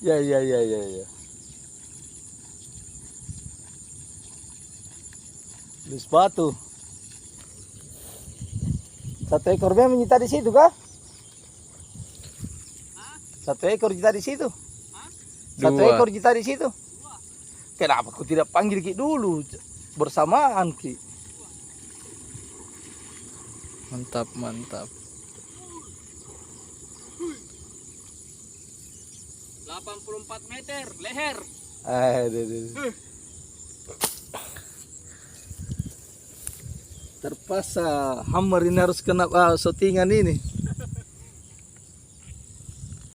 Ya, ya, ya, ya, ya. Di sepatu. Satu ekor memang menyita di situ kah? Satu ekor kita di situ. Satu Dua. ekor kita di situ. Kenapa kau tidak panggil Ki dulu bersamaan Ki? Mantap, mantap. 84 meter leher. Terpaksa hammer ini harus kena shootingan ini.